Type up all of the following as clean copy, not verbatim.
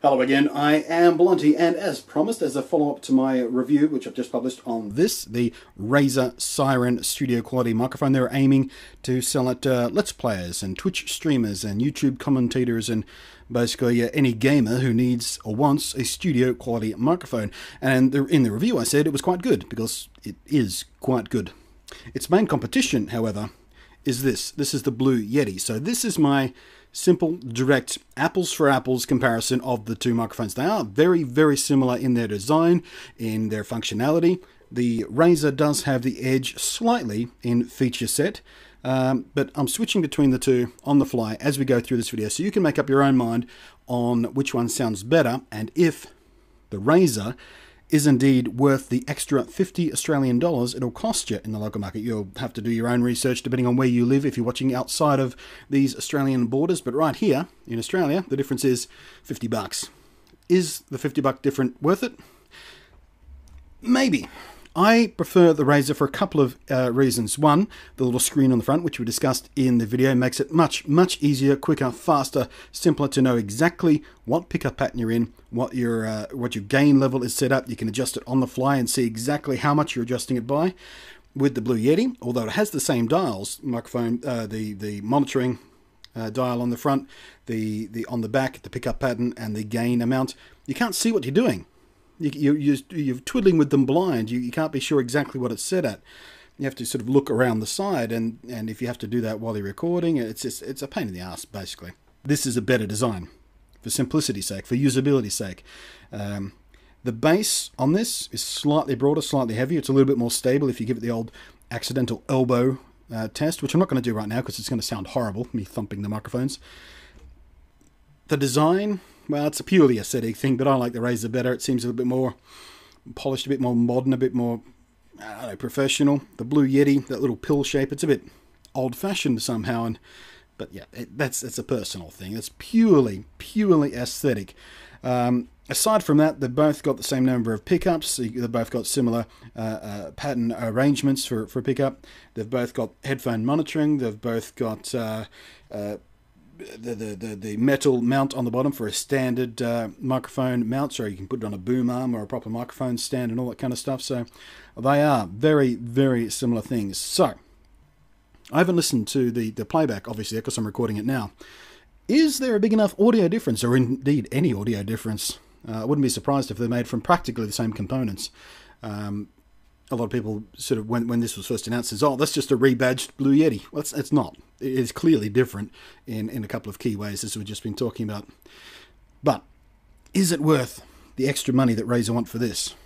Hello again, I am Blunty, and as promised, as a follow-up to my review, which I've just published on this, the Razer Seiren studio quality microphone, they're aiming to sell it Let's Players and Twitch streamers and YouTube commentators and basically any gamer who needs or wants a studio quality microphone. And in the review I said it was quite good, because it is quite good. Its main competition, however, is this. This is the Blue Yeti. So this is my simple, direct, apples for apples comparison of the two microphones. They are very, very similar in their design, in their functionality. The Razer does have the edge slightly in feature set, but I'm switching between the two on the fly as we go through this video, so you can make up your own mind on which one sounds better, and if the Razer is indeed worth the extra 50 Australian dollars it'll cost you in the local market. You'll have to do your own research depending on where you live if you're watching outside of these Australian borders, but right here in Australia the difference is 50 bucks. Is the 50 buck difference worth it? Maybe. I prefer the Razer for a couple of reasons. One, the little screen on the front, which we discussed in the video, makes it much, much easier, quicker, faster, simpler to know exactly what pickup pattern you're in, what your gain level is set up. You can adjust it on the fly and see exactly how much you're adjusting it by. With the Blue Yeti, although it has the same dials, microphone, the monitoring dial on the front, the on the back, the pickup pattern, and the gain amount, you can't see what you're doing. You're twiddling with them blind. You can't be sure exactly what it's set at. You have to sort of look around the side, and if you have to do that while you're recording, it's a pain in the ass, basically. This is a better design, for simplicity's sake, for usability's sake. The base on this is slightly broader, slightly heavier. It's a little bit more stable if you give it the old accidental elbow test, which I'm not going to do right now because it's going to sound horrible, me thumping the microphones. The design, well, it's a purely aesthetic thing, but I like the Razer better. It seems a little bit more polished, a bit more modern, a bit more, I don't know, professional. The Blue Yeti, that little pill shape, it's a bit old-fashioned somehow. But yeah, that's a personal thing. It's purely aesthetic. Aside from that, they've both got the same number of pickups. They've both got similar pattern arrangements for pickup. They've both got headphone monitoring. They've both got the metal mount on the bottom for a standard microphone mount, so you can put it on a boom arm or a proper microphone stand and all that kind of stuff. So they are very, very similar things. So I haven't listened to the playback, obviously, because I'm recording it now. Is there a big enough audio difference, or indeed any audio difference? I wouldn't be surprised if they're made from practically the same components. A lot of people sort of, when this was first announced, says, oh, that's just a rebadged Blue Yeti. Well, it's not. It is clearly different in a couple of key ways, as we've just been talking about. But is it worth the extra money that Razer want for this?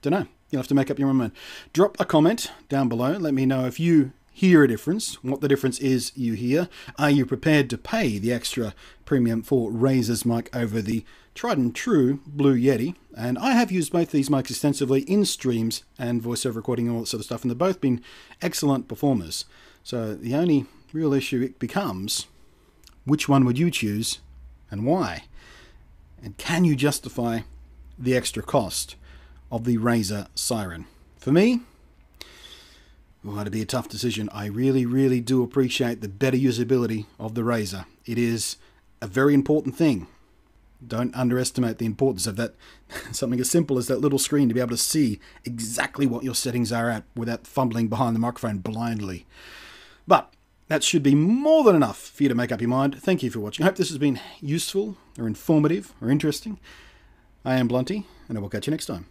Don't know. You'll have to make up your own mind. Drop a comment down below. Let me know if you hear a difference, what the difference is you hear. Are you prepared to pay the extra premium for Razer's mic over the tried and true Blue Yeti? And I have used both these mics extensively in streams and voiceover recording and all that sort of stuff, and they've both been excellent performers. So the only real issue becomes, which one would you choose and why? And can you justify the extra cost of the Razer Seiren? For me, well, it'd be a tough decision. I really, really do appreciate the better usability of the Razer. It is a very important thing. Don't underestimate the importance of that. Something as simple as that little screen, to be able to see exactly what your settings are at without fumbling behind the microphone blindly. But that should be more than enough for you to make up your mind. Thank you for watching. I hope this has been useful or informative or interesting. I am Blunty, and I will catch you next time.